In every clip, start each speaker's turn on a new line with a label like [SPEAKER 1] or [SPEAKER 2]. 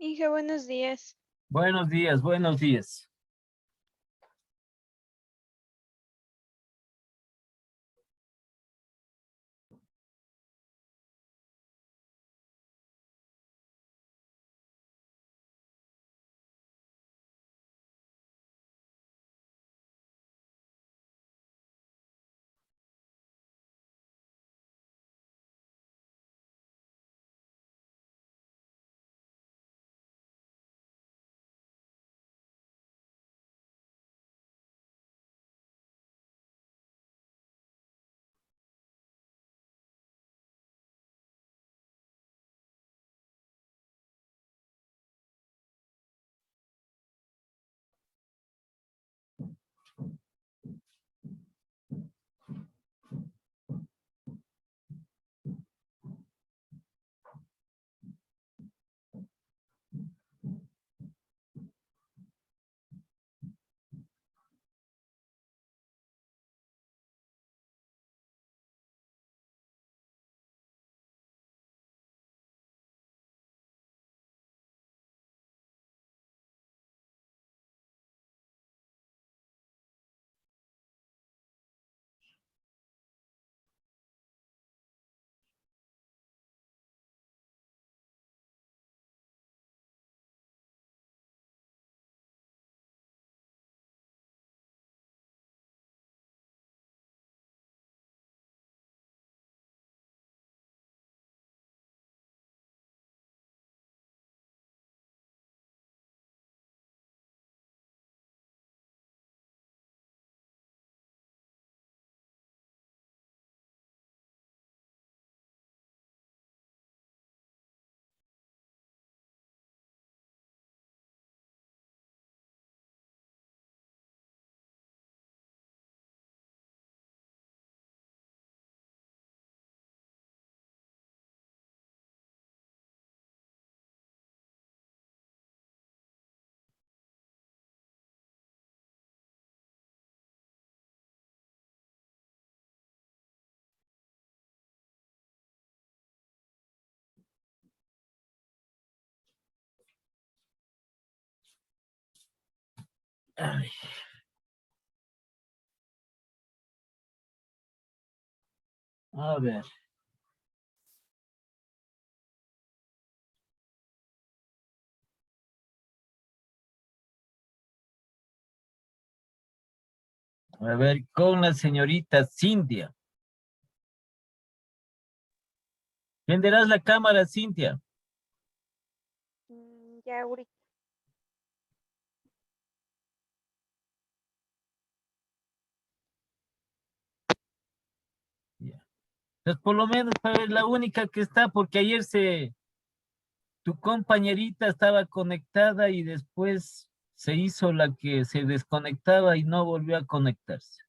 [SPEAKER 1] Inge, buenos días.
[SPEAKER 2] Buenos días, buenos días. Ay, a ver. A ver, con la señorita Cintia. ¿Venderás la cámara, Cintia?
[SPEAKER 1] Ya ahorita.
[SPEAKER 2] Ya. Pues por lo menos para ver la única que está, porque ayer tu compañerita estaba conectada y después se hizo la que se desconectaba y no volvió a conectarse.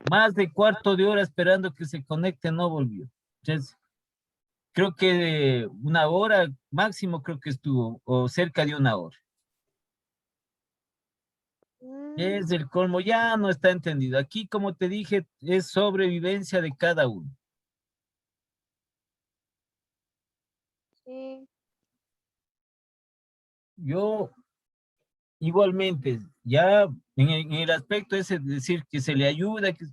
[SPEAKER 2] Más de cuarto de hora esperando que se conecte, no volvió. Entonces, creo que de una hora máximo creo que estuvo, o cerca de una hora. Es el colmo, ya no está entendido. Aquí, como te dije, es sobrevivencia de cada uno.
[SPEAKER 1] Sí.
[SPEAKER 2] Yo igualmente, ya en el aspecto ese de decir que se le ayuda, que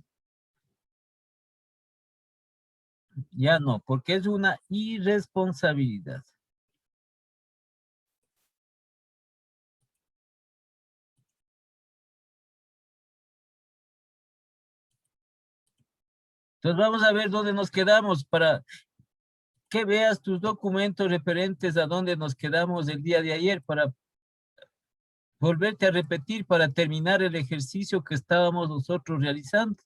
[SPEAKER 2] ya no, porque es una irresponsabilidad. Entonces vamos a ver dónde nos quedamos para que veas tus documentos referentes a dónde nos quedamos el día de ayer para volverte a repetir para terminar el ejercicio que estábamos nosotros realizando.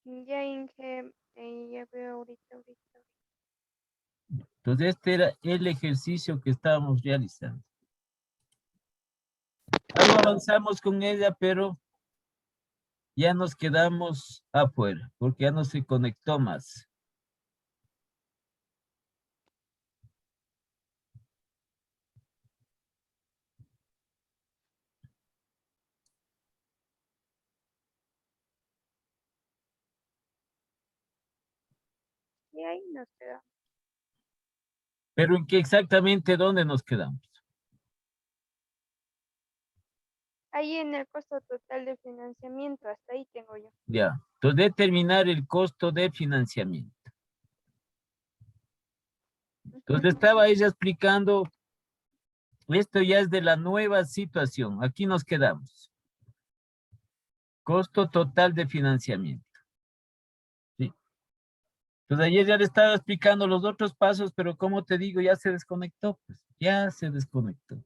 [SPEAKER 1] Ya Inge, ya veo ahorita.
[SPEAKER 2] Entonces este era el ejercicio que estábamos realizando. Algo avanzamos con ella, pero ya nos quedamos afuera, porque ya no se conectó más.
[SPEAKER 1] Y ahí nos quedamos.
[SPEAKER 2] Pero en qué exactamente dónde nos quedamos.
[SPEAKER 1] Ahí en el costo total de financiamiento, hasta ahí tengo yo.
[SPEAKER 2] Ya. Entonces, determinar el costo de financiamiento. Entonces,
[SPEAKER 1] Ujú.
[SPEAKER 2] estaba ella explicando, esto ya es de la nueva situación. Aquí nos quedamos. Costo total de financiamiento. ¿Sí? Entonces, ayer ya le estaba explicando los otros pasos, pero como te digo, ya se desconectó. Pues, ya se desconectó.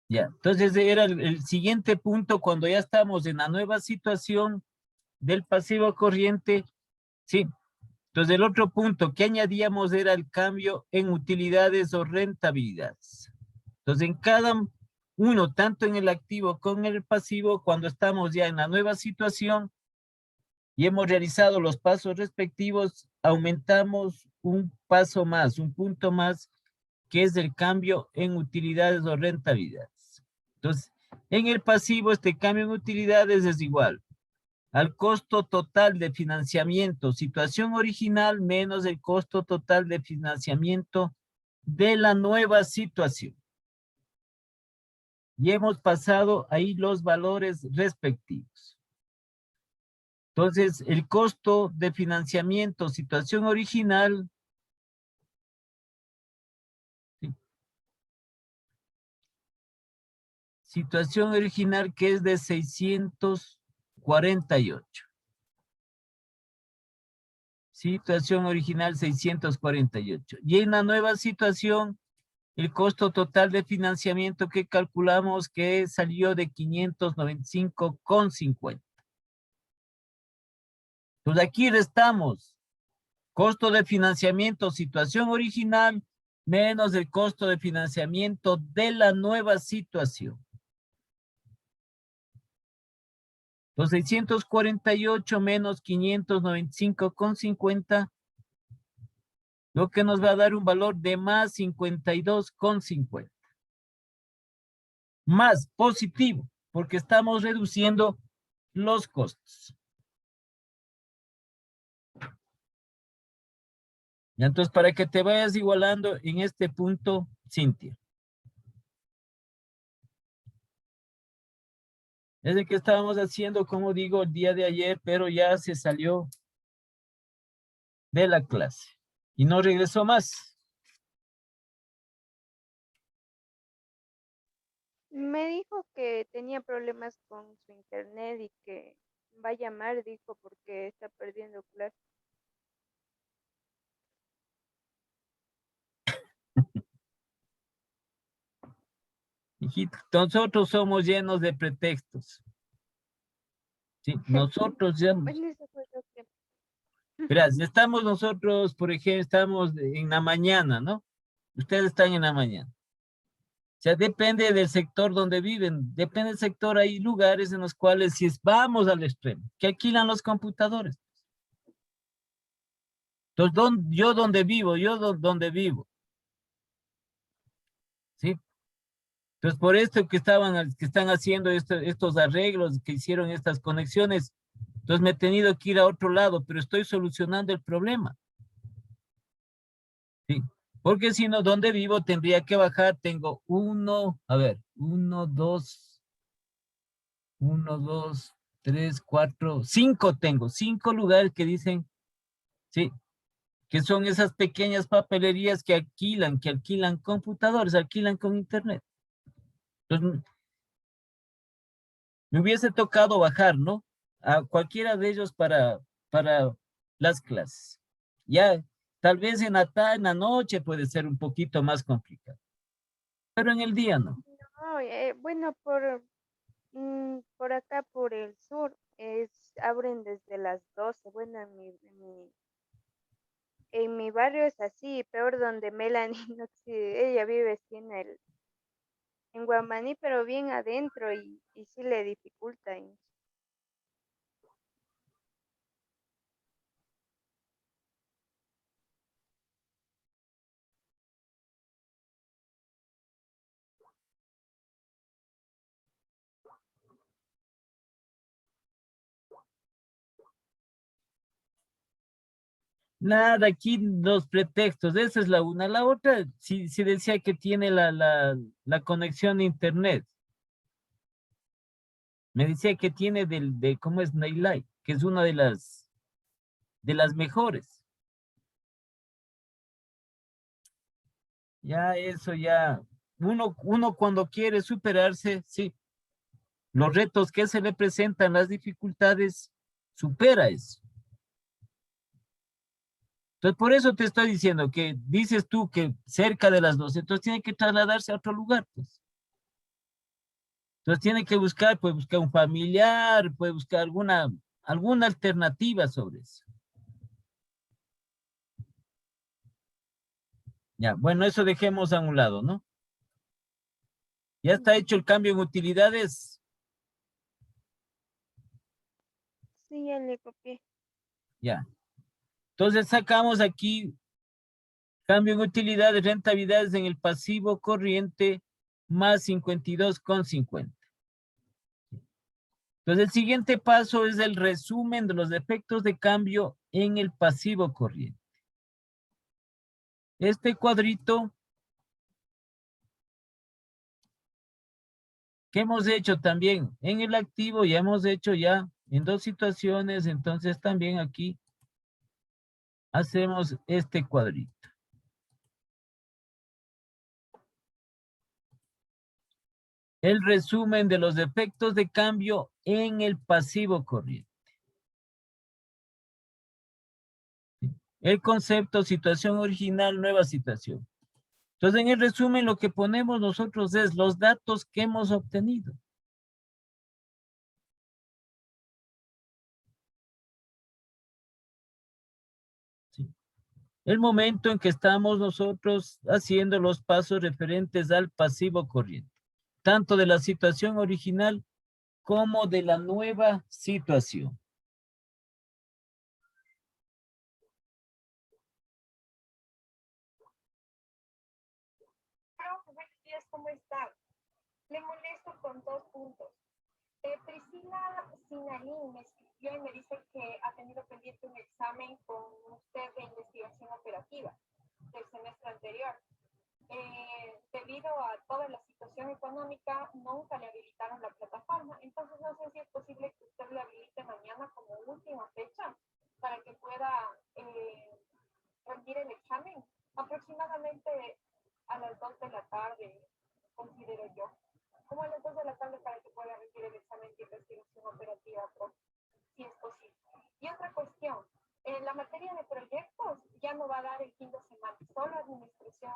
[SPEAKER 2] Ya. Entonces, era el siguiente punto cuando ya estamos en la nueva situación del pasivo corriente. Sí. Entonces, el otro punto que añadíamos era el cambio en utilidades o rentabilidades. Entonces, en cada uno, tanto en el activo como en el pasivo, cuando estamos ya en la nueva situación y hemos realizado los pasos respectivos, aumentamos un paso más, un punto más, que es el cambio en utilidades o rentabilidades. Entonces, en el pasivo, este cambio en utilidades es igual al costo total de financiamiento, situación original menos el costo total de financiamiento de la nueva situación. Y hemos pasado ahí los valores respectivos. Entonces, el costo de financiamiento, situación original, ¿sí? Situación original que es de 648. Situación original 648. Y en la nueva situación, el costo total de financiamiento que calculamos que salió de 595,50. Entonces aquí restamos costo de financiamiento, situación original, menos el costo de financiamiento de la nueva situación. Los 648 menos 595,50, lo que nos va a dar un valor de más 52,50. Más positivo, porque estamos reduciendo los costos. Y entonces, para que te vayas igualando en este punto, Cintia. Es el que estábamos haciendo, como digo, el día de ayer, pero ya se salió de la clase y no regresó más.
[SPEAKER 1] Me dijo que tenía problemas con su internet y que va a llamar, dijo, porque está perdiendo clase.
[SPEAKER 2] Hijito, nosotros somos llenos de pretextos. Sí, nosotros ya,
[SPEAKER 1] Bueno, eso fue lo que...
[SPEAKER 2] verás, estamos nosotros, por ejemplo, estamos en la mañana, ¿no? Ustedes están en la mañana. O sea, depende del sector donde viven, depende del sector, hay lugares en los cuales si vamos al extremo, que alquilan los computadores. Entonces, yo donde vivo, donde vivo, ¿sí? Entonces, por esto que están haciendo estos arreglos, que hicieron estas conexiones, entonces me he tenido que ir a otro lado, pero estoy solucionando el problema, ¿sí? Porque si no, donde vivo tendría que bajar, tengo uno, dos, tres, cuatro, cinco tengo, cinco lugares que dicen, sí, que son esas pequeñas papelerías que alquilan computadores, alquilan con internet. Entonces, me hubiese tocado bajar, ¿no? A cualquiera de ellos para las clases. Ya, tal vez en la noche puede ser un poquito más complicado, pero en el día no.
[SPEAKER 1] No, bueno, por acá, por el sur, abren desde las 12. Bueno, en mi barrio es así, peor donde Melanie, no sé, ella vive así en Guamaní, pero bien adentro y sí le dificulta.
[SPEAKER 2] Nada, aquí los pretextos, esa es la una. La otra, si decía que tiene la conexión a internet. Me decía que tiene ¿cómo es Nightlight? Que es una de las mejores. Ya eso ya, uno cuando quiere superarse, sí, los retos que se le presentan, las dificultades, supera eso. Entonces, por eso te estoy diciendo que dices tú que cerca de las 12, entonces tiene que trasladarse a otro lugar, pues. Entonces tiene que buscar, puede buscar un familiar, puede buscar alguna alternativa sobre eso. Ya, bueno, eso dejemos a un lado, ¿no? Ya está hecho el cambio en utilidades.
[SPEAKER 1] Sí, ya le copié.
[SPEAKER 2] Ya. Entonces sacamos aquí cambio en utilidades, rentabilidades en el pasivo corriente más 52,50. Entonces el siguiente paso es el resumen de los efectos de cambio en el pasivo corriente. Este cuadrito que hemos hecho también en el activo, ya hemos hecho ya en dos situaciones, entonces también aquí hacemos este cuadrito. El resumen de los efectos de cambio en el pasivo corriente. El concepto, situación original, nueva situación. Entonces, en el resumen, lo que ponemos nosotros es los datos que hemos obtenido. ¿Sí? El momento en que estamos nosotros haciendo los pasos referentes al pasivo corriente, tanto de la situación original como de la nueva situación.
[SPEAKER 3] Buenos días, ¿cómo está? Le molesto con dos puntos. Priscila Sinaín me escribió y me dice que ha tenido pendiente un examen con usted de investigación operativa del semestre anterior. Debido a toda la situación económica, nunca le habilitaron la plataforma. Entonces, no sé si es posible que usted le habilite mañana como última fecha para que pueda rendir el examen. Aproximadamente a las 2 de la tarde, considero yo. Como a las 2 de la tarde para que pueda rendir el examen de investigación operativa, si es posible. Y otra cuestión, en la materia de proyectos ya no va a dar el fin de semana, solo administración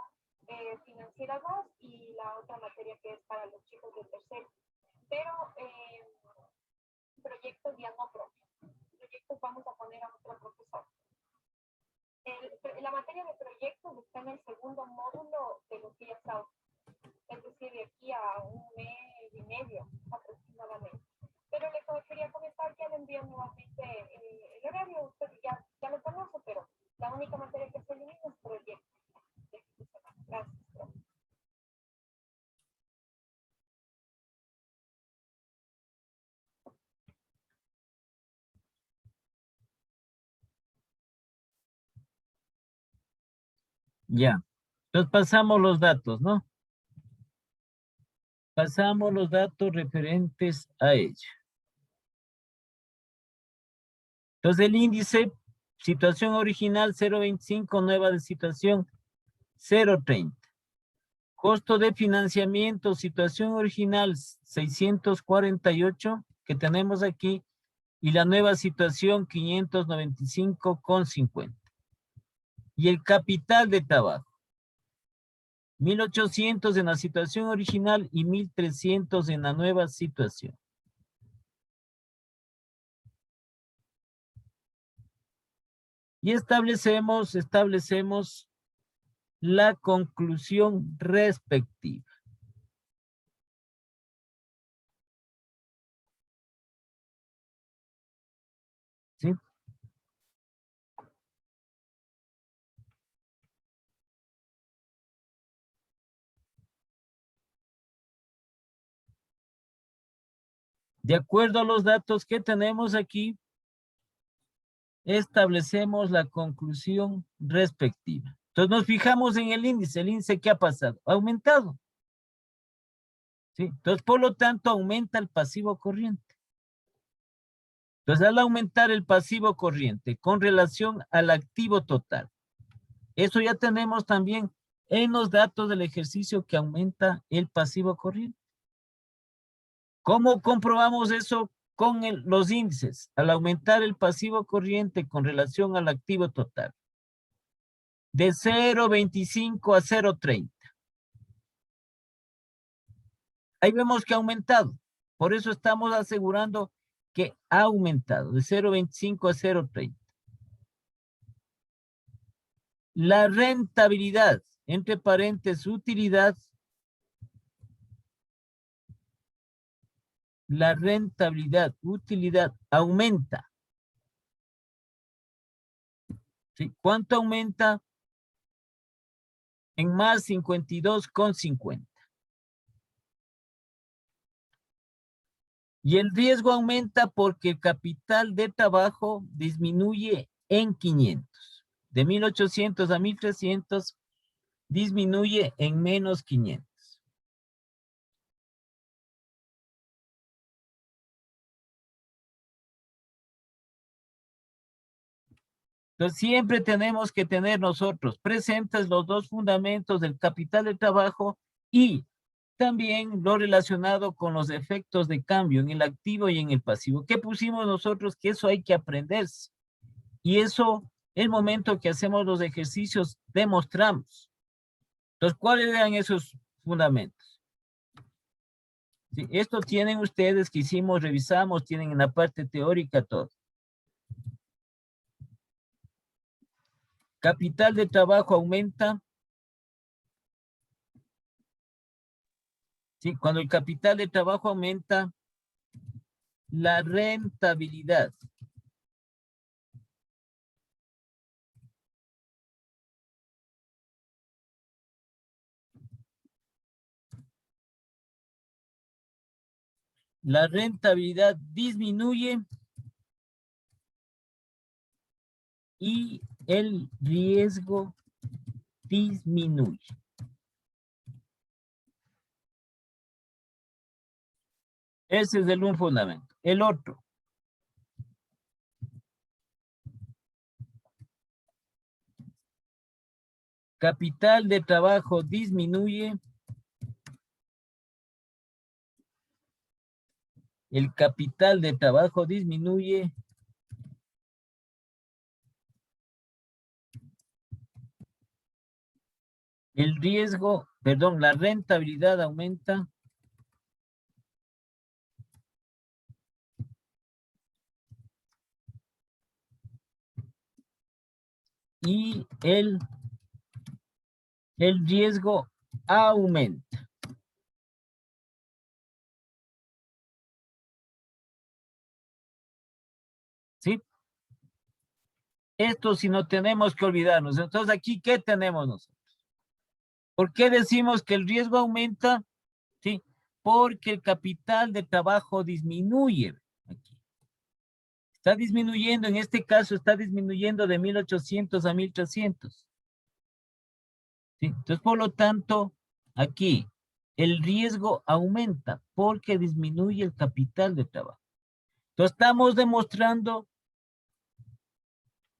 [SPEAKER 3] financiera 2 y la otra materia que es para los chicos de tercero. Pero proyectos ya no propio. Proyectos vamos a poner a otro profesor. La materia de proyectos está en el segundo módulo de los días sábados, es decir, de aquí a un mes y medio aproximadamente. Pero le quería comentar que le envío nuevamente el horario, usted ya lo conoce, pero la única materia que se elimina es proyectos. Gracias.
[SPEAKER 2] Ya. Entonces pasamos los datos, ¿no? Pasamos los datos referentes a ello. Entonces el índice, situación original 0.25, nueva de situación 0.30. Costo de financiamiento, situación original 648 que tenemos aquí y la nueva situación 595,50. Y el capital de trabajo 1.800 en la situación original y 1.300 en la nueva situación. Y establecemos la conclusión respectiva. ¿Sí? De acuerdo a los datos que tenemos aquí, establecemos la conclusión respectiva. Entonces nos fijamos en el índice ¿qué ha pasado? Ha aumentado. ¿Sí? Entonces, por lo tanto, aumenta el pasivo corriente. Entonces, al aumentar el pasivo corriente con relación al activo total, eso ya tenemos también en los datos del ejercicio que aumenta el pasivo corriente. ¿Cómo comprobamos eso? Con los índices, al aumentar el pasivo corriente con relación al activo total, de 0,25 a 0,30. Ahí vemos que ha aumentado. Por eso estamos asegurando que ha aumentado de 0,25 a 0,30. La rentabilidad, entre paréntesis, utilidad. La rentabilidad, utilidad, aumenta. ¿Sí? ¿Cuánto aumenta? En más 52,50. Y el riesgo aumenta porque el capital de trabajo disminuye en 500. De 1,800 a 1,300 disminuye en menos 500. Entonces siempre tenemos que tener nosotros presentes los dos fundamentos del capital de trabajo y también lo relacionado con los efectos de cambio en el activo y en el pasivo. ¿Qué pusimos nosotros? Que eso hay que aprenderse. Y eso, el momento que hacemos los ejercicios, demostramos. Entonces, ¿cuáles eran esos fundamentos? Sí, esto tienen ustedes que hicimos, revisamos, tienen en la parte teórica todo. Capital de trabajo aumenta. Sí, cuando el capital de trabajo aumenta, la rentabilidad. La rentabilidad disminuye y el riesgo disminuye. Ese es el un fundamento. El otro. Capital de trabajo disminuye. El capital de trabajo disminuye. El riesgo, perdón, la rentabilidad aumenta. Y el riesgo aumenta. ¿Sí? Esto si no tenemos que olvidarnos. Entonces aquí, ¿qué tenemos nosotros? ¿Por qué decimos que el riesgo aumenta? ¿Sí? Porque el capital de trabajo disminuye. Aquí. Está disminuyendo, en este caso está disminuyendo de 1,800 a 1,300. ¿Sí? Entonces, por lo tanto, aquí el riesgo aumenta porque disminuye el capital de trabajo. Entonces, estamos demostrando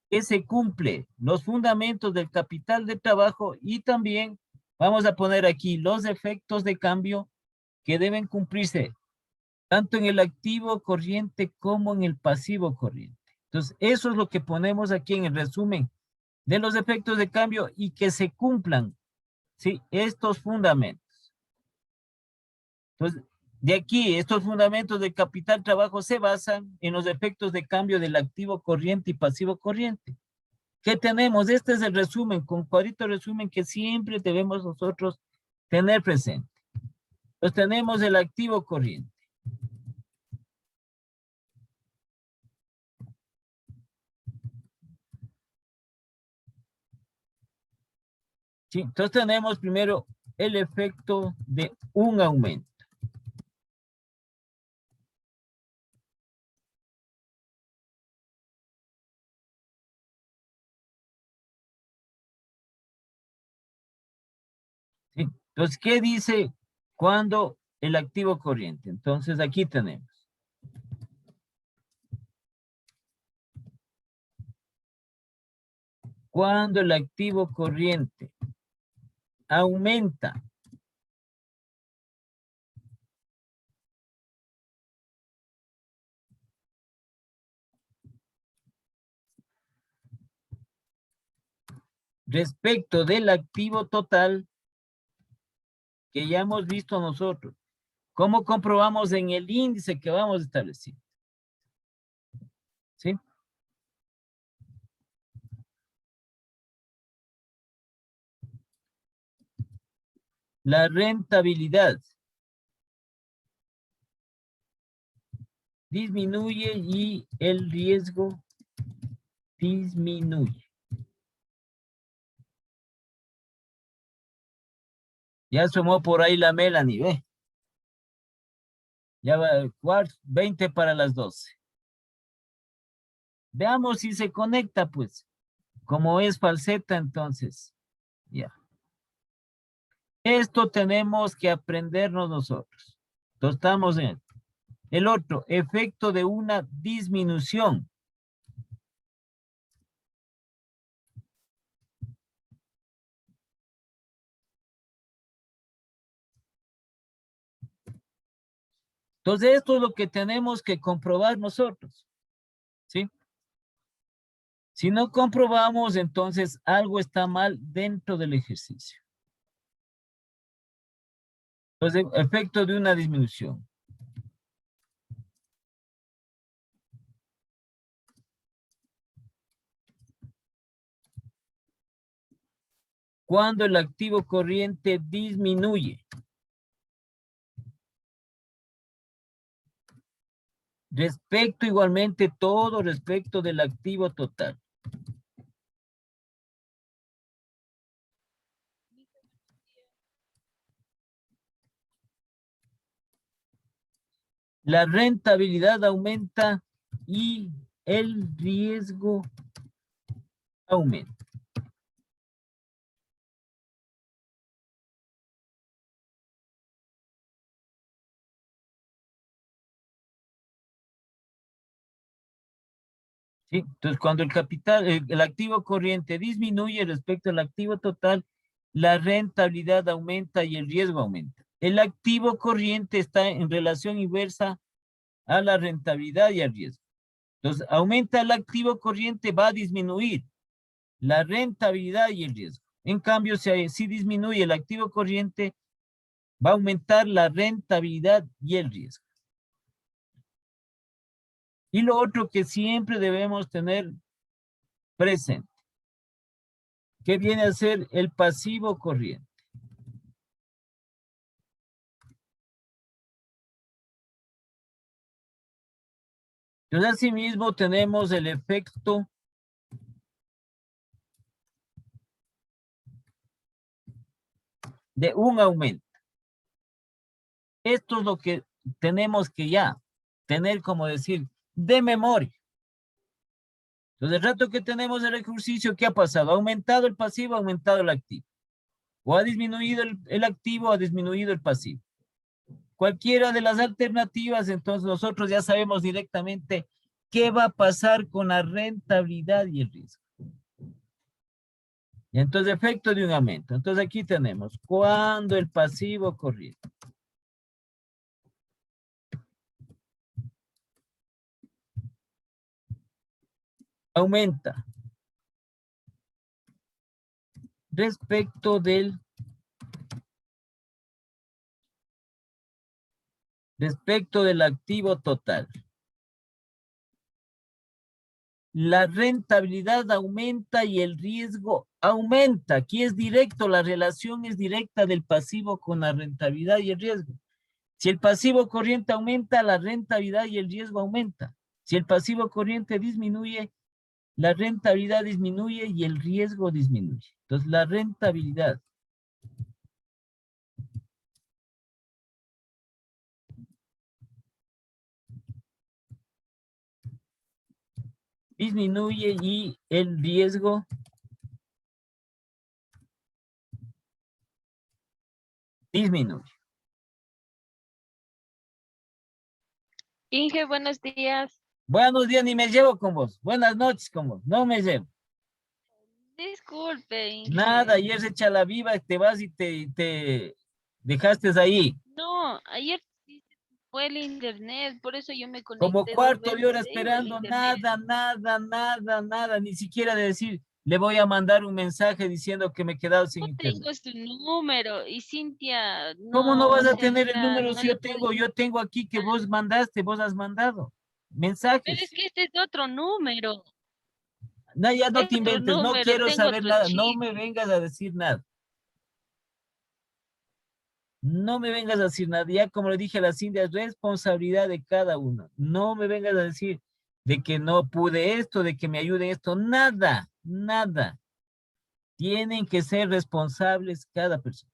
[SPEAKER 2] que se cumple los fundamentos del capital de trabajo y también vamos a poner aquí los efectos de cambio que deben cumplirse tanto en el activo corriente como en el pasivo corriente. Entonces, eso es lo que ponemos aquí en el resumen de los efectos de cambio y que se cumplan, ¿sí? Estos fundamentos. Entonces, de aquí, estos fundamentos del capital trabajo se basan en los efectos de cambio del activo corriente y pasivo corriente. ¿Qué tenemos? Este es el resumen, con cuadrito resumen que siempre debemos nosotros tener presente. Entonces tenemos el activo corriente. ¿Sí? Entonces tenemos primero el efecto de un aumento. Entonces, ¿qué dice cuando el activo corriente? Entonces, aquí tenemos. Cuando el activo corriente aumenta respecto del activo total que ya hemos visto nosotros. ¿Cómo comprobamos en el índice que vamos a establecer? ¿Sí? La rentabilidad disminuye y el riesgo disminuye. Ya asomó por ahí la Melanie, ¿ve? Ya va, 20 para las 12. Veamos si se conecta, pues. Como es falseta, entonces, ya. Esto tenemos que aprendernos nosotros. Entonces, estamos en el otro, efecto de una disminución. Entonces, esto es lo que tenemos que comprobar nosotros, ¿sí? Si no comprobamos, entonces algo está mal dentro del ejercicio. Entonces, efecto de una disminución. Cuando el activo corriente disminuye. Respecto igualmente todo respecto del activo total. La rentabilidad aumenta y el riesgo aumenta. ¿Sí? Entonces, cuando el capital, el activo corriente disminuye respecto al activo total, la rentabilidad aumenta y el riesgo aumenta. El activo corriente está en relación inversa a la rentabilidad y al riesgo. Entonces, aumenta el activo corriente, va a disminuir la rentabilidad y el riesgo. En cambio, si disminuye el activo corriente, va a aumentar la rentabilidad y el riesgo. Y lo otro que siempre debemos tener presente, que viene a ser el pasivo corriente. Entonces, asimismo, tenemos el efecto de un aumento. Esto es lo que tenemos que ya tener, como decir, de memoria. Entonces, el rato que tenemos el ejercicio, ¿qué ha pasado? Ha aumentado el pasivo, ha aumentado el activo. O ha disminuido el activo, ha disminuido el pasivo. Cualquiera de las alternativas, entonces nosotros ya sabemos directamente qué va a pasar con la rentabilidad y el riesgo. Y entonces, efecto de un aumento. Entonces, aquí tenemos cuando el pasivo corriente aumenta respecto del activo total. La rentabilidad aumenta y el riesgo aumenta. Aquí es directo, la relación es directa del pasivo con la rentabilidad y el riesgo. Si el pasivo corriente aumenta, la rentabilidad y el riesgo aumenta. Si el pasivo corriente disminuye, la rentabilidad disminuye y el riesgo disminuye. Entonces, la rentabilidad disminuye y el riesgo disminuye.
[SPEAKER 4] Inge, buenos días.
[SPEAKER 2] Buenos días, ni me llevo con vos. Buenas noches con vos. No me llevo.
[SPEAKER 4] Disculpe, Inge.
[SPEAKER 2] Nada, ayer se echa la viva, te vas y te dejaste ahí.
[SPEAKER 4] No, ayer sí se fue el internet, por eso yo me
[SPEAKER 2] Como
[SPEAKER 4] conecté 2
[SPEAKER 2] cuarto de hora
[SPEAKER 4] veces, se iba el
[SPEAKER 2] esperando,
[SPEAKER 4] internet.
[SPEAKER 2] nada, ni siquiera de decir, le voy a mandar un mensaje diciendo que me he quedado sin
[SPEAKER 4] No
[SPEAKER 2] internet.
[SPEAKER 4] tengo su número y Cintia,
[SPEAKER 2] ¿Cómo no
[SPEAKER 4] no,
[SPEAKER 2] vas
[SPEAKER 4] o
[SPEAKER 2] a
[SPEAKER 4] sea,
[SPEAKER 2] tener el
[SPEAKER 4] mira,
[SPEAKER 2] número
[SPEAKER 4] no
[SPEAKER 2] si
[SPEAKER 4] le puedo.
[SPEAKER 2] yo tengo aquí que vos mandaste, vos has mandado
[SPEAKER 4] Pero
[SPEAKER 2] mensajes?
[SPEAKER 4] es que este es otro número,
[SPEAKER 2] No, ya no
[SPEAKER 4] es
[SPEAKER 2] te
[SPEAKER 4] otro
[SPEAKER 2] inventes, no
[SPEAKER 4] número,
[SPEAKER 2] quiero
[SPEAKER 4] tengo
[SPEAKER 2] saber
[SPEAKER 4] otro
[SPEAKER 2] nada, no
[SPEAKER 4] chip.
[SPEAKER 2] me vengas a decir nada. No me vengas a decir nada, ya como le dije a las indias, responsabilidad de cada uno. No me vengas a decir de que no pude esto, de que me ayude esto, nada. Tienen que ser responsables cada persona.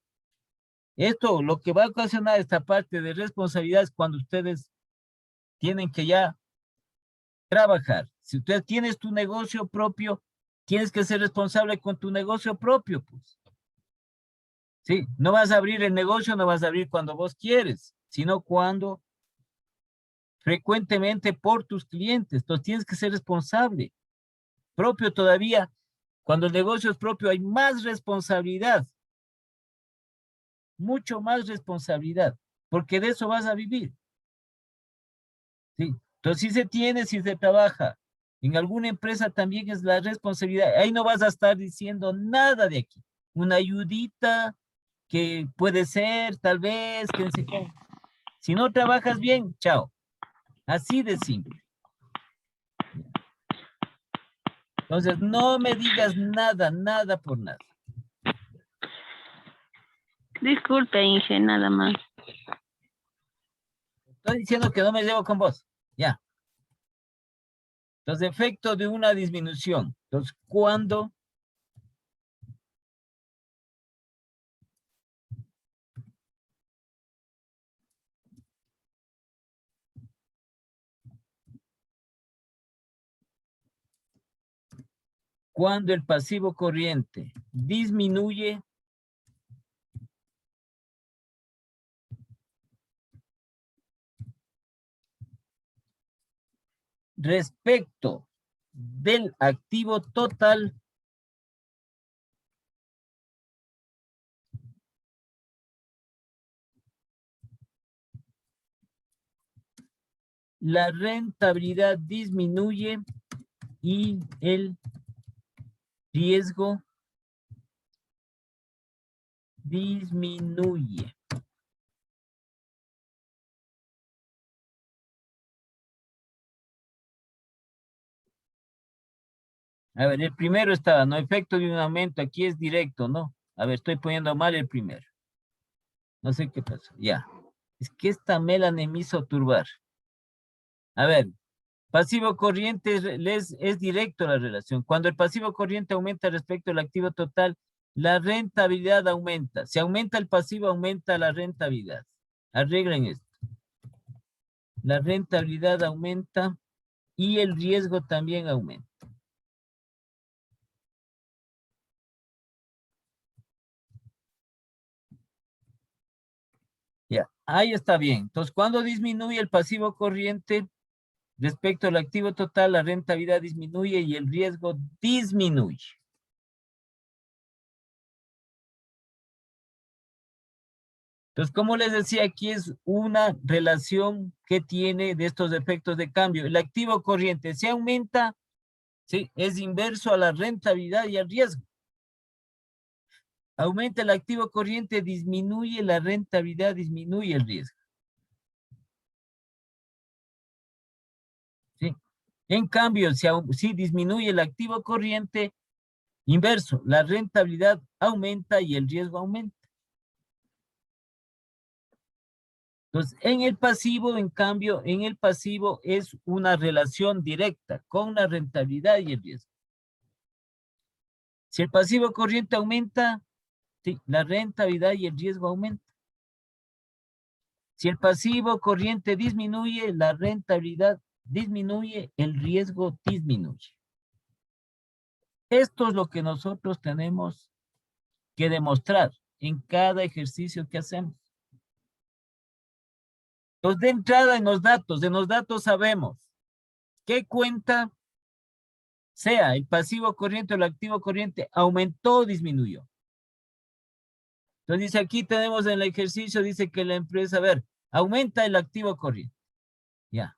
[SPEAKER 2] Esto, lo que va a ocasionar esta parte de responsabilidad es cuando ustedes tienen que ya trabajar. Si usted tienes tu negocio propio, tienes que ser responsable con tu negocio propio, pues. Sí, no vas a abrir el negocio, no vas a abrir cuando vos quieres, sino cuando frecuentemente por tus clientes. Entonces tienes que ser responsable. Propio todavía, cuando el negocio es propio hay más responsabilidad, mucho más responsabilidad, porque de eso vas a vivir. ¿Sí? Entonces si se tiene, si se trabaja, en alguna empresa también es la responsabilidad. Ahí no vas a estar diciendo nada de aquí. Una ayudita que puede ser, tal vez, que se... Si no trabajas bien, chao. Así de simple. Entonces, no me digas nada por nada.
[SPEAKER 4] Disculpe, Inge, nada más.
[SPEAKER 2] Estoy diciendo que no me llevo con vos. Ya. Los efectos de una disminución. Entonces, cuando el pasivo corriente disminuye, respecto del activo total, la rentabilidad disminuye y el riesgo disminuye. A ver, el primero estaba, no efecto de un aumento, aquí es directo, ¿no? A ver, estoy poniendo mal el primero. No sé qué pasó, ya. Es que esta Melanie me hizo turbar. A ver, pasivo corriente es directo la relación. Cuando el pasivo corriente aumenta respecto al activo total, la rentabilidad aumenta. Si aumenta el pasivo, aumenta la rentabilidad. Arreglen esto. La rentabilidad aumenta y el riesgo también aumenta. Ya, ahí está bien. Entonces, cuando disminuye el pasivo corriente respecto al activo total, la rentabilidad disminuye y el riesgo disminuye. Entonces, como les decía, aquí es una relación que tiene de estos efectos de cambio. El activo corriente se aumenta, ¿sí? Es inverso a la rentabilidad y al riesgo. Aumenta el activo corriente, disminuye la rentabilidad, disminuye el riesgo. ¿Sí? En cambio, si disminuye el activo corriente, inverso, la rentabilidad aumenta y el riesgo aumenta. Entonces, en el pasivo, en cambio, en el pasivo es una relación directa con la rentabilidad y el riesgo. Si el pasivo corriente aumenta, sí, la rentabilidad y el riesgo aumentan. Si el pasivo corriente disminuye, la rentabilidad disminuye, el riesgo disminuye. Esto es lo que nosotros tenemos que demostrar en cada ejercicio que hacemos. Entonces, de entrada en los datos sabemos qué cuenta, sea el pasivo corriente o el activo corriente, aumentó o disminuyó. Entonces dice aquí tenemos en el ejercicio, dice que la empresa, a ver, aumenta el activo corriente. Ya.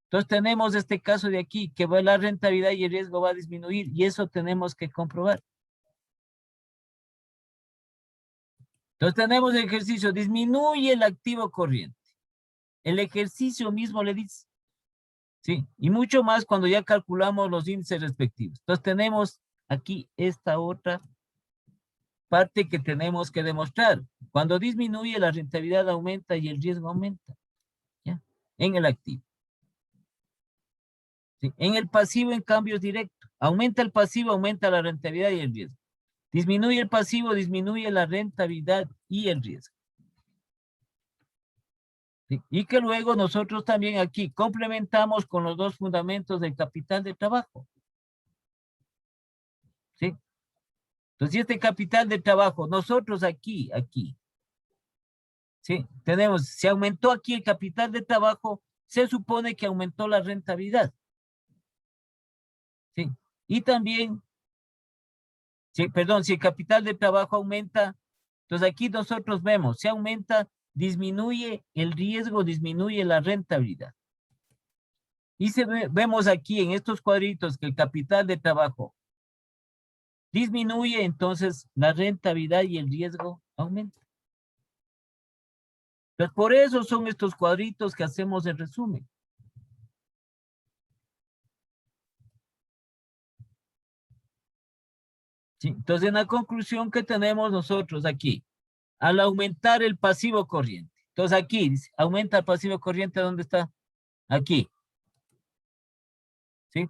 [SPEAKER 2] Entonces tenemos este caso de aquí, que la rentabilidad y el riesgo va a disminuir, y eso tenemos que comprobar. Entonces tenemos el ejercicio, disminuye el activo corriente. El ejercicio mismo le dice. Sí, y mucho más cuando ya calculamos los índices respectivos. Entonces tenemos aquí esta otra parte que tenemos que demostrar. Cuando disminuye, la rentabilidad aumenta y el riesgo aumenta. ¿Ya? En el activo. ¿Sí? En el pasivo, en cambio, es directo. Aumenta el pasivo, aumenta la rentabilidad y el riesgo. Disminuye el pasivo, disminuye la rentabilidad y el riesgo. ¿Sí? Y que luego nosotros también aquí complementamos con los dos fundamentos del capital de trabajo. ¿Sí? Entonces, si este capital de trabajo, nosotros aquí, ¿sí? Tenemos, se aumentó aquí el capital de trabajo, se supone que aumentó la rentabilidad. ¿Sí? Y también, sí, perdón, si el capital de trabajo aumenta, entonces aquí nosotros vemos, se aumenta, disminuye el riesgo, disminuye la rentabilidad. Y vemos aquí en estos cuadritos que el capital de trabajo disminuye, entonces la rentabilidad y el riesgo aumentan. Entonces, por eso son estos cuadritos que hacemos el resumen. ¿Sí? Entonces, en la conclusión que tenemos nosotros aquí, al aumentar el pasivo corriente. Entonces, aquí dice, aumenta el pasivo corriente, ¿dónde está? Aquí. ¿Sí?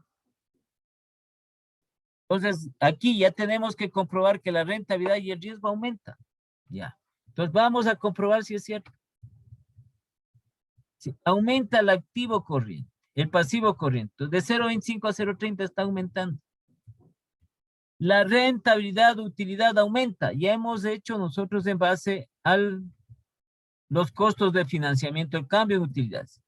[SPEAKER 2] Entonces, aquí ya tenemos que comprobar que la rentabilidad y el riesgo aumentan. Ya. Entonces, vamos a comprobar si es cierto. Sí. Aumenta el activo corriente, el pasivo corriente. Entonces, de 0.25 a 0.30 está aumentando. La rentabilidad, utilidad aumenta. Ya hemos hecho nosotros en base a los costos de financiamiento, el cambio en utilidades.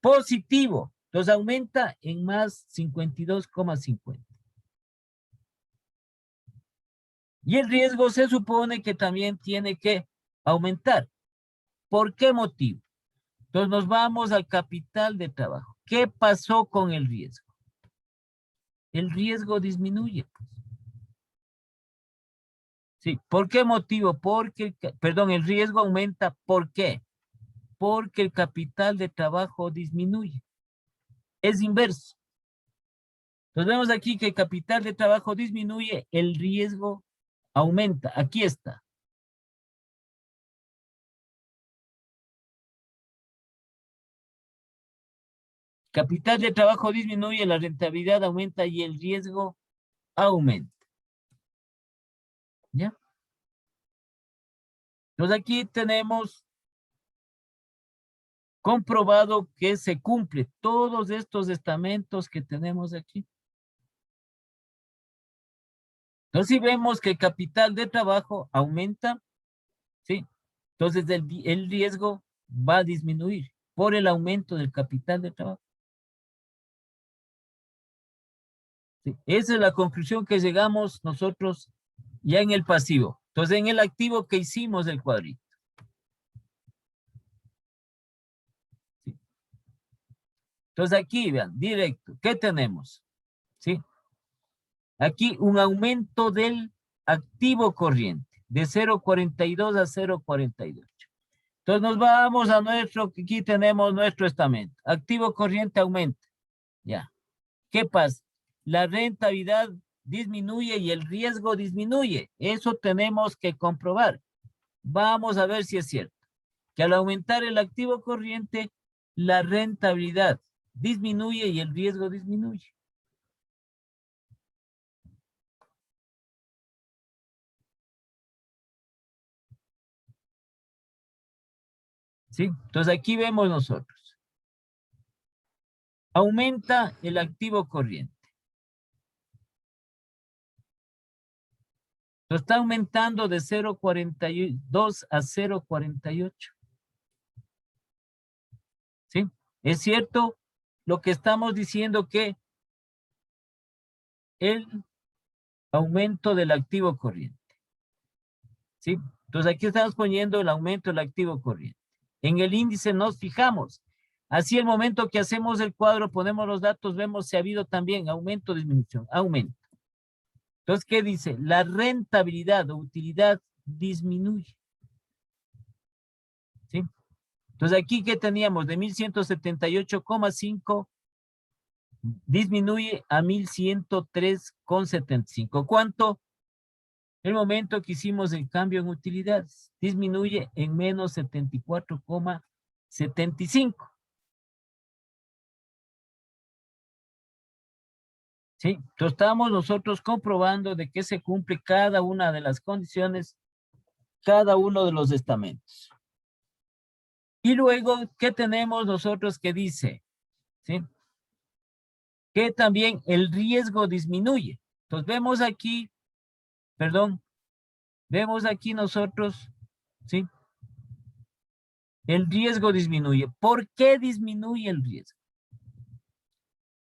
[SPEAKER 2] Positivo. Entonces, aumenta en más 52,50. Y el riesgo se supone que también tiene que aumentar. ¿Por qué motivo? Entonces nos vamos al capital de trabajo. ¿Qué pasó con el riesgo? El riesgo disminuye. Sí, ¿por qué motivo? Porque, perdón, el riesgo aumenta. ¿Por qué? Porque el capital de trabajo disminuye. Es inverso. Entonces vemos aquí que el capital de trabajo disminuye, el riesgo aumenta. Aquí está. Capital de trabajo disminuye, la rentabilidad aumenta y el riesgo aumenta. ¿Ya? Entonces aquí tenemos comprobado que se cumple todos estos estamentos que tenemos aquí. Entonces si vemos que el capital de trabajo aumenta, ¿sí? Entonces el riesgo va a disminuir por el aumento del capital de trabajo. ¿Sí? Esa es la conclusión que llegamos nosotros ya en el pasivo. Entonces, en el activo que hicimos el cuadrito. ¿Sí? Entonces, aquí vean, directo, ¿qué tenemos? ¿Sí? Aquí un aumento del activo corriente de 0.42 a 0.48. Entonces, nos vamos a nuestro, aquí tenemos nuestro estamento. Activo corriente aumenta. Ya. ¿Qué pasa? La rentabilidad disminuye y el riesgo disminuye. Eso tenemos que comprobar. Vamos a ver si es cierto. Que al aumentar el activo corriente, la rentabilidad disminuye y el riesgo disminuye. ¿Sí? Entonces aquí vemos nosotros. Aumenta el activo corriente. Entonces está aumentando de 0,42 a 0,48. ¿Sí? Es cierto lo que estamos diciendo que el aumento del activo corriente. ¿Sí? Entonces aquí estamos poniendo el aumento del activo corriente. En el índice nos fijamos. Así el momento que hacemos el cuadro, ponemos los datos, vemos si ha habido también aumento o disminución. Aumento. Entonces, ¿qué dice? La rentabilidad o utilidad disminuye. ¿Sí? Entonces aquí, ¿qué teníamos? De 1178,5 disminuye a 1103,75. ¿Cuánto? El momento que hicimos el cambio en utilidades. Disminuye en menos 74,75. ¿Sí? Entonces estamos nosotros comprobando de que se cumple cada una de las condiciones, cada uno de los estamentos. Y luego, ¿qué tenemos nosotros que dice? ¿Sí? Que también el riesgo disminuye. Entonces vemos aquí, perdón, vemos aquí nosotros, ¿sí? El riesgo disminuye. ¿Por qué disminuye el riesgo?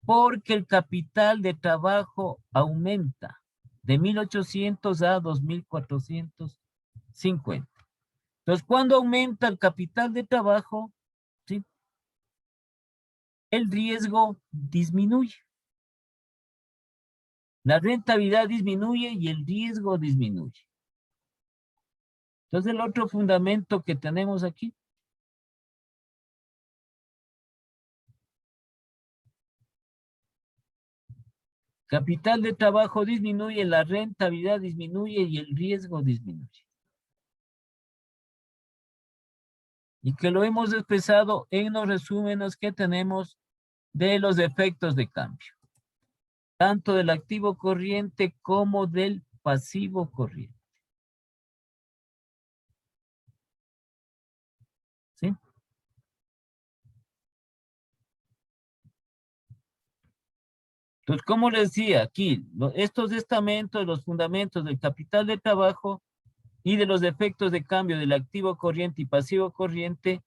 [SPEAKER 2] Porque el capital de trabajo aumenta de 1,800 a 2,450. Entonces, cuando aumenta el capital de trabajo, ¿sí? El riesgo disminuye. La rentabilidad disminuye y el riesgo disminuye. Entonces, el otro fundamento que tenemos aquí. Capital de trabajo disminuye, la rentabilidad disminuye y el riesgo disminuye. Y que lo hemos expresado en los resúmenes que tenemos de los efectos de cambio. Tanto del activo corriente como del pasivo corriente. ¿Sí? Entonces, como les decía aquí, estos estamentos, los fundamentos del capital de trabajo y de los efectos de cambio del activo corriente y pasivo corriente,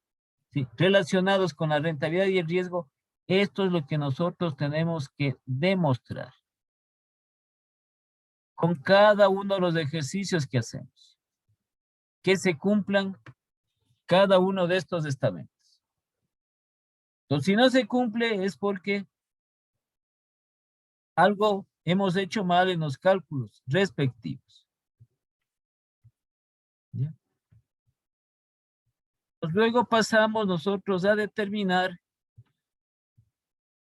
[SPEAKER 2] ¿sí? Relacionados con la rentabilidad y el riesgo, esto es lo que nosotros tenemos que demostrar con cada uno de los ejercicios que hacemos, que se cumplan cada uno de estos estamentos. Entonces, si no se cumple es porque algo hemos hecho mal en los cálculos respectivos. ¿Ya? Pues luego pasamos nosotros a determinar,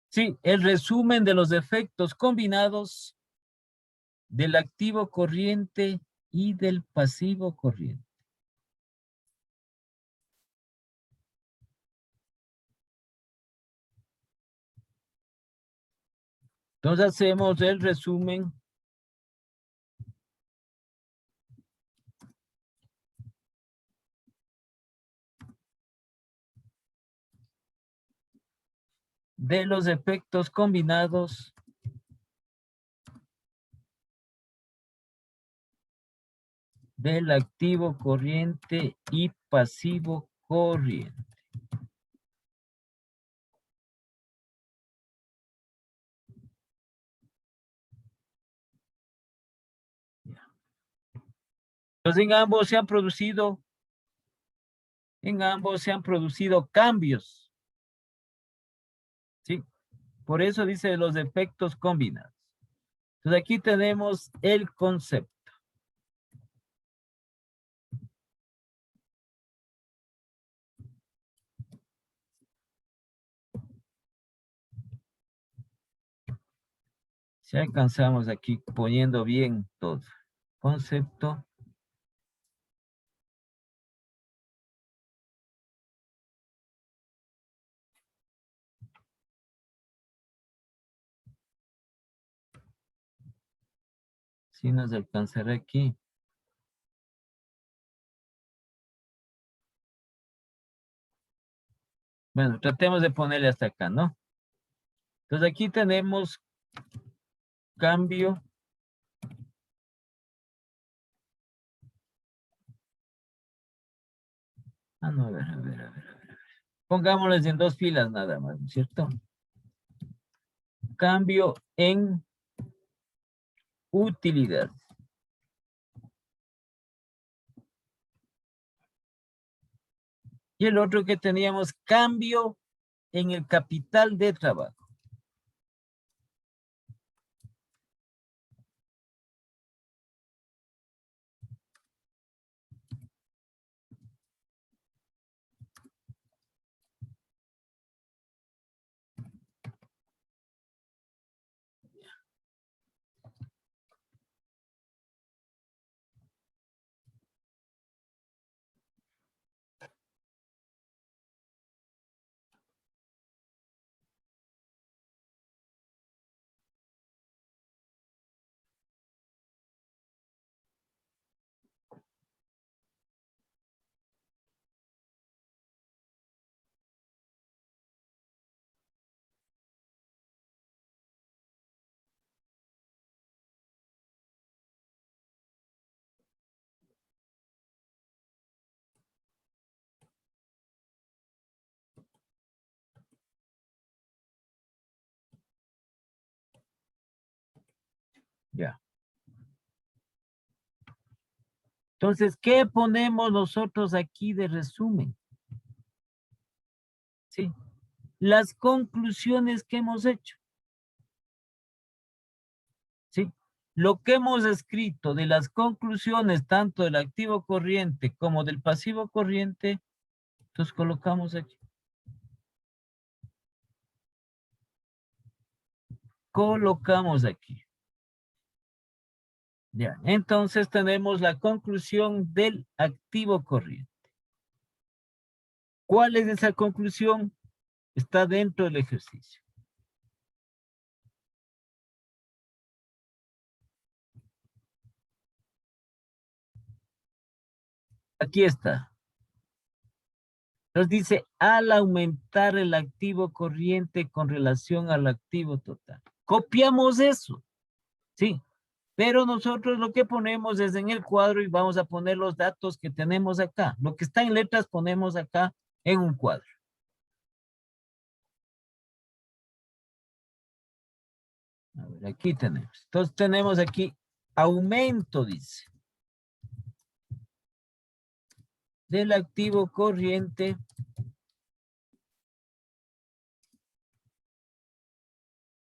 [SPEAKER 2] sí, el resumen de los efectos combinados del activo corriente y del pasivo corriente. Entonces hacemos el resumen de los efectos combinados del activo corriente y pasivo corriente. Entonces en ambos se han producido cambios. ¿Sí? Por eso dice los efectos combinados. Entonces aquí tenemos el concepto. Si alcanzamos aquí poniendo bien todo. Concepto. Si nos alcanzará aquí. Bueno, tratemos de ponerle hasta acá, ¿no? Entonces aquí tenemos cambio Ah, no, a ver. Pongámosles en 2 filas nada más, ¿no es cierto? Cambio en utilidad. Y el otro que teníamos, cambio en el capital de trabajo. Ya. Entonces, ¿qué ponemos nosotros aquí de resumen? Sí. Las conclusiones que hemos hecho. Sí. Lo que hemos escrito de las conclusiones, tanto del activo corriente como del pasivo corriente, entonces colocamos aquí. Colocamos aquí. Ya. Entonces tenemos la conclusión del activo corriente. ¿Cuál es esa conclusión? Está dentro del ejercicio. Aquí está. Nos dice, al aumentar el activo corriente con relación al activo total. Copiamos eso, sí. Pero nosotros lo que ponemos es en el cuadro y vamos a poner los datos que tenemos acá. Lo que está en letras ponemos acá en un cuadro. A ver, aquí tenemos. Entonces tenemos aquí aumento, dice, del activo corriente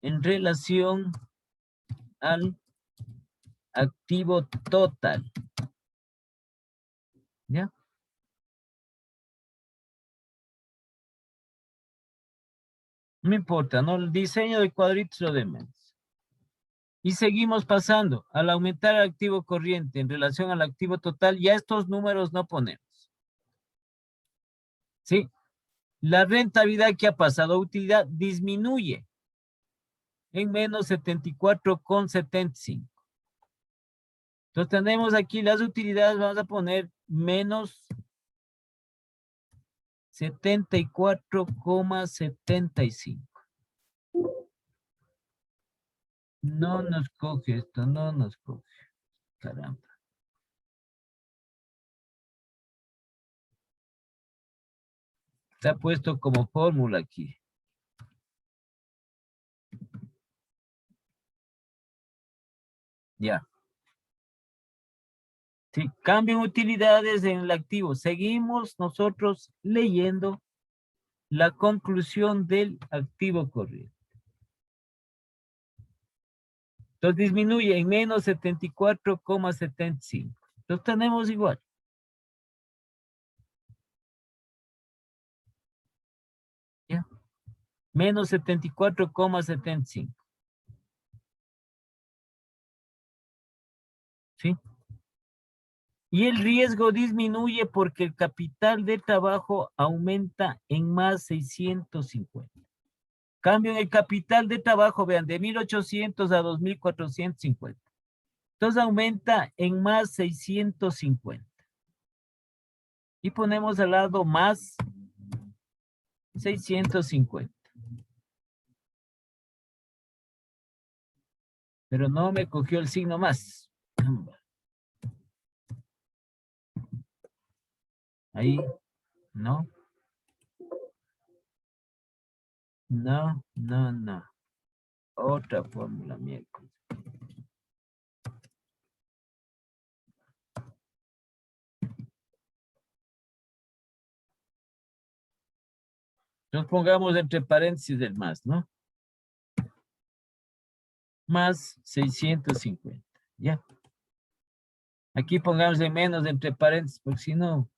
[SPEAKER 2] en relación al activo total. ¿Ya? No importa, ¿no? El diseño de cuadritos lo de menos. Y seguimos pasando. Al aumentar el activo corriente en relación al activo total, ya estos números no ponemos. ¿Sí? La rentabilidad que ha pasado a utilidad disminuye en menos 74,75. Entonces tenemos aquí las utilidades, vamos a poner menos 74,75. No nos coge esto, no nos coge. Caramba. Está puesto como fórmula aquí. Ya. Sí, cambio en utilidades en el activo. Seguimos nosotros leyendo la conclusión del activo corriente. Entonces disminuye en menos 74,75. Entonces tenemos igual. ¿Ya? Menos 74,75. ¿Sí? Y el riesgo disminuye porque el capital de trabajo aumenta en más 650. Cambio en el capital de trabajo, vean, de 1,800 a 2,450. Entonces aumenta en más 650. Y ponemos al lado más 650. Pero no me cogió el signo más. Ahí. No, no, no, no. Otra fórmula miércoles. Nos pongamos entre paréntesis el más, ¿no? Más 650. Ya. Aquí pongamos de menos entre paréntesis, porque si no,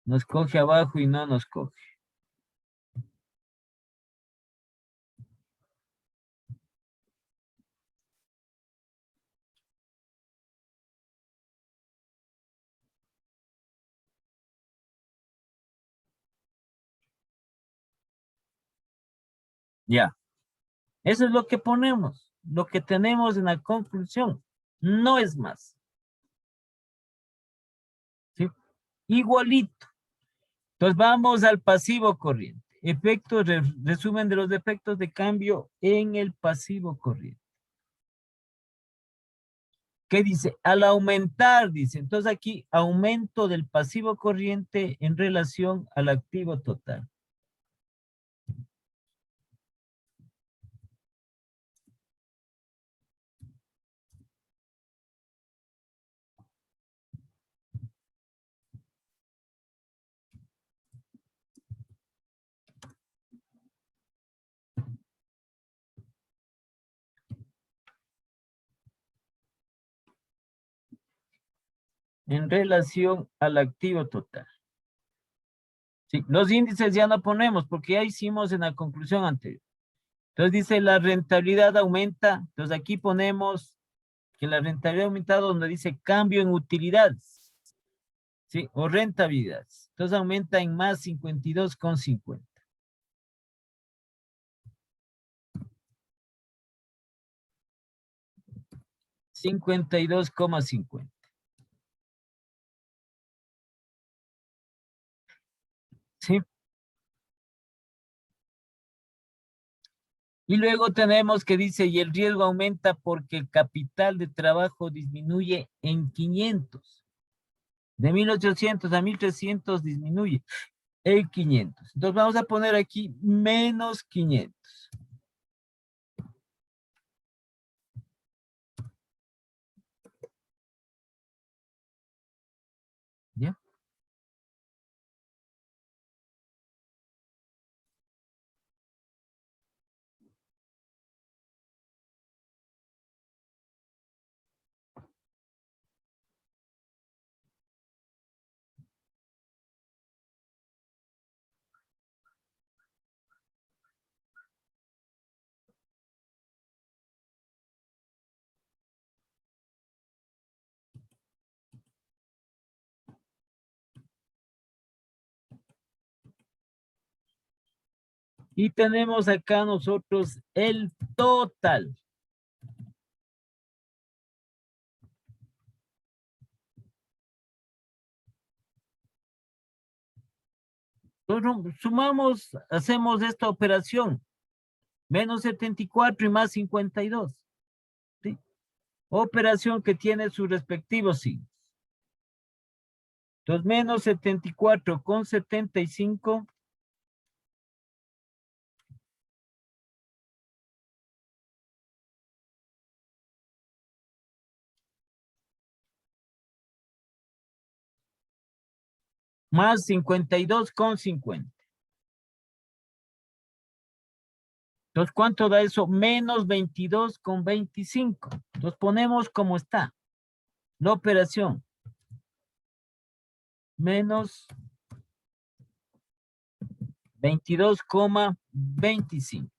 [SPEAKER 2] nos coge abajo y no nos coge. Ya. Eso es lo que ponemos, lo que tenemos en la conclusión. No es más. ¿Sí? Igualito. Entonces vamos al pasivo corriente. Efectos, resumen de los efectos de cambio en el pasivo corriente. ¿Qué dice? Al aumentar, dice. Entonces aquí aumento del pasivo corriente en relación al activo total. En relación al activo total. Sí, los índices ya no ponemos porque ya hicimos en la conclusión anterior. Entonces dice la rentabilidad aumenta. Entonces aquí ponemos que la rentabilidad ha aumentado donde dice cambio en utilidades. ¿Sí? O rentabilidades. Entonces aumenta en más 52,50. 52,50. ¿Sí? Y luego tenemos que dice, y el riesgo aumenta porque el capital de trabajo disminuye en 500. De 1800 a 1300 disminuye en 500. Entonces vamos a poner aquí menos 500. ¿Ya? Y tenemos acá nosotros el total. Entonces, sumamos, hacemos esta operación. Menos 74 y más 52. ¿Sí? Operación que tiene sus respectivos signos. Entonces, menos 74 con 75. Más 52,50. Entonces, ¿cuánto da eso? Menos 22,25. Entonces, ponemos como está. La operación. Menos 22,25.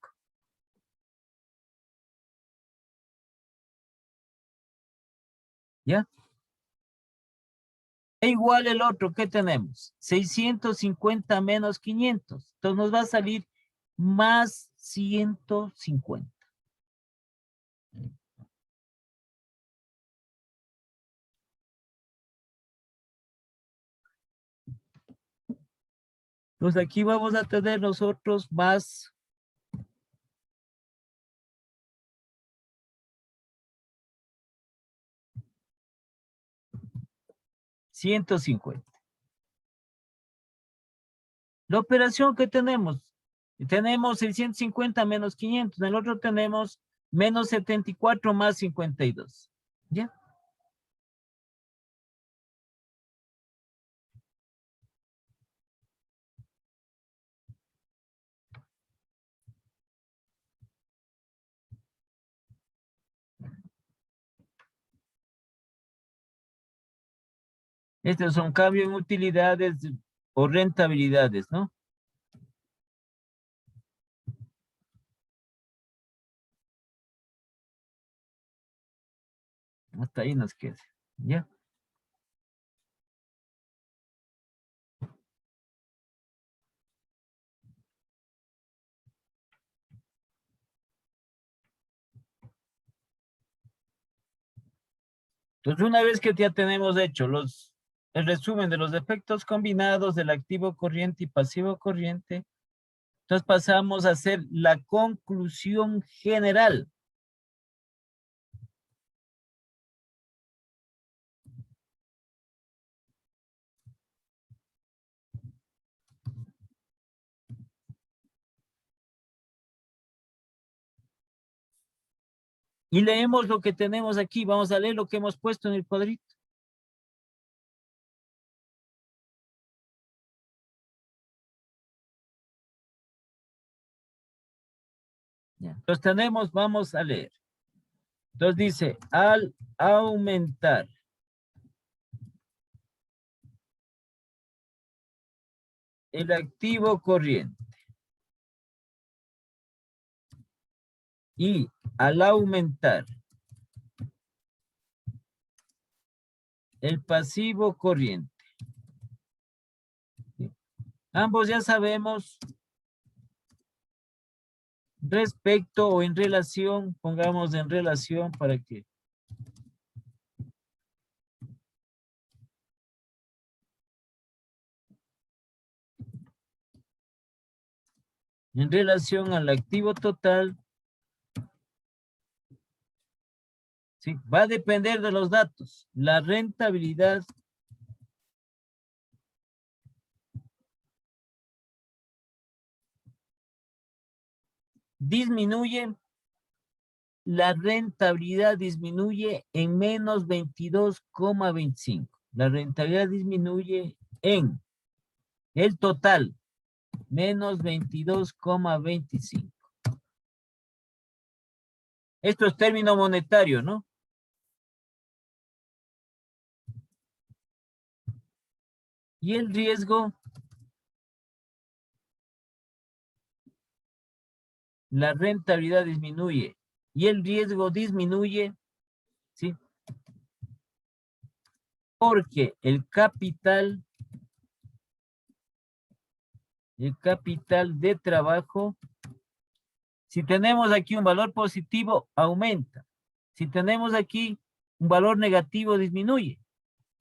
[SPEAKER 2] ¿Ya? E igual el otro, ¿qué tenemos? 650 menos 500. Entonces nos va a salir más 150. Entonces aquí vamos a tener nosotros más 150. La operación que tenemos 650 menos 500, en el otro tenemos menos 74 más 52. ¿Ya? Estos son cambios en utilidades o rentabilidades, ¿no? Hasta ahí nos queda. ¿Ya? Entonces, una vez que ya tenemos hecho el resumen de los efectos combinados del activo corriente y pasivo corriente, entonces pasamos a hacer la conclusión general. Y leemos lo que tenemos aquí. Vamos a leer lo que hemos puesto en el cuadrito. Ya. Entonces tenemos, vamos a leer. Entonces dice, al aumentar el activo corriente y al aumentar el pasivo corriente, ambos ya sabemos respecto o en relación, pongamos en relación para que en relación al activo total, ¿sí? Va a depender de los datos. La rentabilidad disminuye, la rentabilidad disminuye en menos 22,25. La rentabilidad disminuye en el total, menos 22,25. Esto es término monetario, ¿no? Y el riesgo, la rentabilidad disminuye y el riesgo disminuye, ¿sí? Porque el capital de trabajo, si tenemos aquí un valor positivo, aumenta. Si tenemos aquí un valor negativo, disminuye.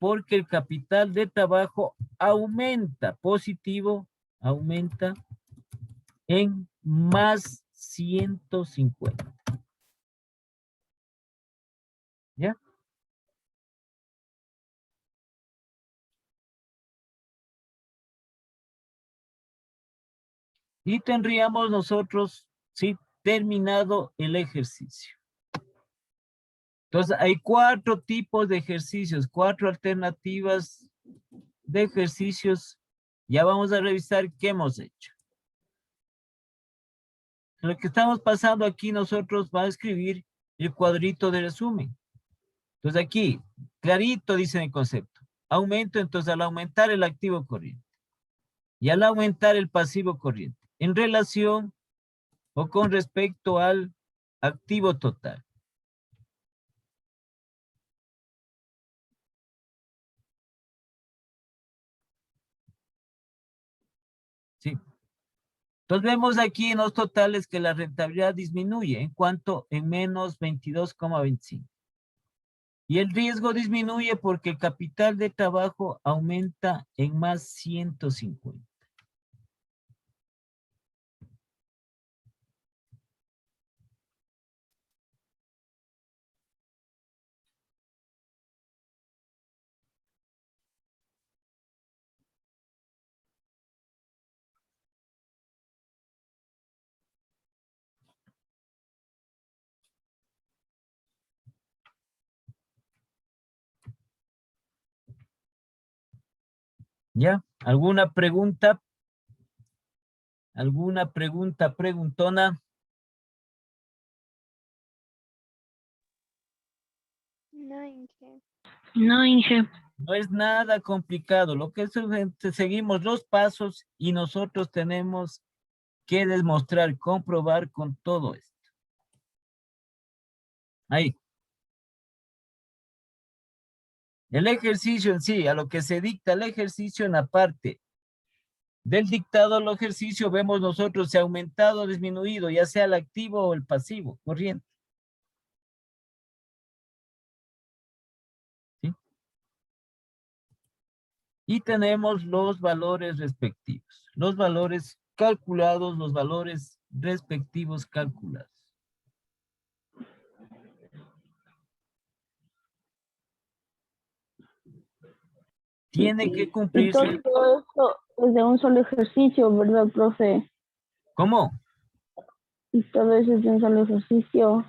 [SPEAKER 2] Porque el capital de trabajo aumenta, positivo, aumenta en más 150. ¿Ya? Y tendríamos nosotros, sí, terminado el ejercicio. Entonces, hay 4 tipos de ejercicios, 4 alternativas de ejercicios. Ya vamos a revisar qué hemos hecho. Lo que estamos pasando aquí, nosotros vamos a escribir el cuadrito de resumen. Entonces, aquí, clarito dice el concepto. Aumento, entonces, al aumentar el activo corriente y al aumentar el pasivo corriente en relación o con respecto al activo total. ¿Sí? Entonces vemos aquí en los totales que la rentabilidad disminuye en cuanto en menos 22,25. Y el riesgo disminuye porque el capital de trabajo aumenta en más 150. ¿Ya? ¿Alguna pregunta? ¿Alguna pregunta, preguntona?
[SPEAKER 1] No, Inge.
[SPEAKER 4] No, Inge.
[SPEAKER 2] No es nada complicado. Lo que es, seguimos los pasos y nosotros tenemos que demostrar, comprobar con todo esto. Ahí. El ejercicio en sí, a lo que se dicta el ejercicio en la parte del dictado al ejercicio, vemos nosotros si ha aumentado o disminuido, ya sea el activo o el pasivo, corriente. ¿Sí? Y tenemos los valores respectivos, los valores calculados, los valores respectivos calculados. Tiene que
[SPEAKER 5] Y
[SPEAKER 2] cumplirse.
[SPEAKER 5] todo esto es de un solo ejercicio, ¿verdad, profe?
[SPEAKER 2] ¿Cómo?
[SPEAKER 5] Y todo eso es de un solo ejercicio.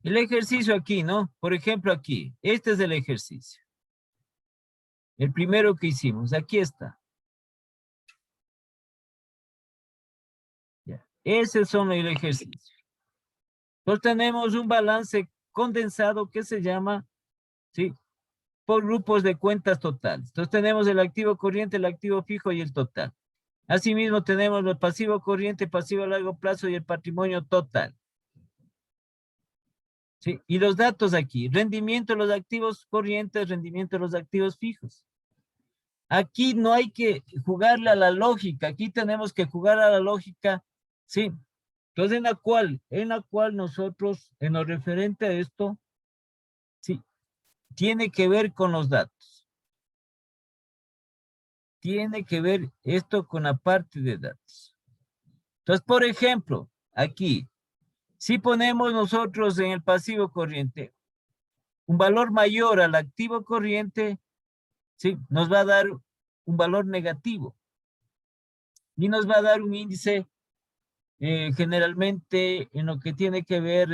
[SPEAKER 2] El ejercicio aquí, ¿no? Por ejemplo, aquí. Este es el ejercicio. El primero que hicimos. Aquí está. Ya. Ese son el ejercicio. Entonces tenemos un balance condensado que se llama, ¿sí? Por grupos de cuentas totales. Entonces tenemos el activo corriente, el activo fijo y el total. Asimismo tenemos el pasivo corriente, pasivo a largo plazo y el patrimonio total. ¿Sí? Y los datos aquí, rendimiento de los activos corrientes, rendimiento de los activos fijos. Aquí no hay que jugarle a la lógica, aquí tenemos que jugar a la lógica, ¿sí? Entonces en la cual nosotros, en lo referente a esto, sí, tiene que ver con los datos. Tiene que ver esto con la parte de datos. Entonces, por ejemplo, aquí, si ponemos nosotros en el pasivo corriente un valor mayor al activo corriente, sí, nos va a dar un valor negativo y nos va a dar un índice generalmente en lo que tiene que ver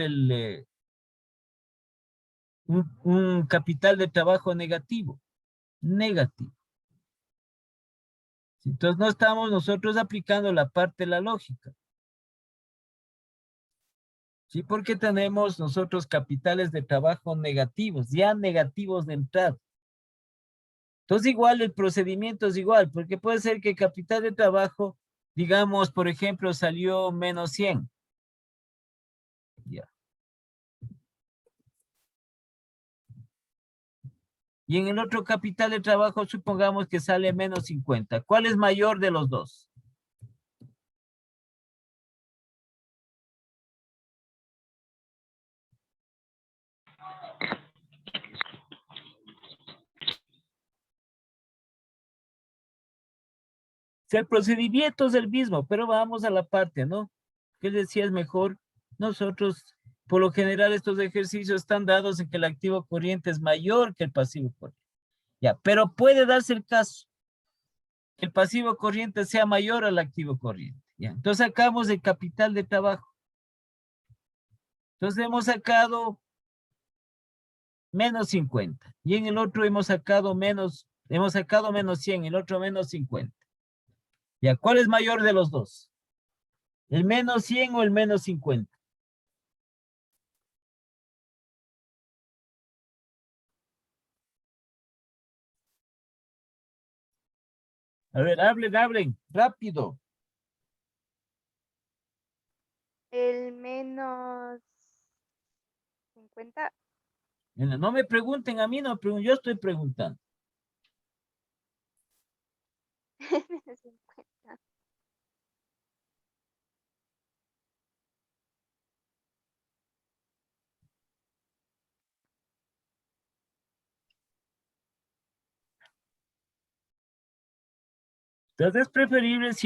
[SPEAKER 2] un capital de trabajo negativo. Entonces no estamos nosotros aplicando la parte de la lógica. Sí, porque tenemos nosotros capitales de trabajo negativos, ya negativos de entrada. Entonces igual el procedimiento es igual, porque puede ser que el capital de trabajo, digamos, por ejemplo, salió menos 100. Ya. Y en el otro capital de trabajo, supongamos que sale menos 50. ¿Cuál es mayor de los dos? Si el procedimiento es el mismo, pero vamos a la parte, ¿no? ¿Qué decía? Es mejor. Nosotros, por lo general, estos ejercicios están dados en que el activo corriente es mayor que el pasivo corriente. Ya, pero puede darse el caso que el pasivo corriente sea mayor al activo corriente. Ya, entonces sacamos el capital de trabajo. Entonces hemos sacado menos 50. Y en el otro hemos sacado menos 100, el otro menos 50. Ya, ¿cuál es mayor de los dos? ¿El menos 100 o el menos 50? A ver, hablen, rápido.
[SPEAKER 1] El menos 50.
[SPEAKER 2] No me pregunten a mí, no, yo estoy preguntando.
[SPEAKER 1] Menos 50.
[SPEAKER 2] Entonces es preferible si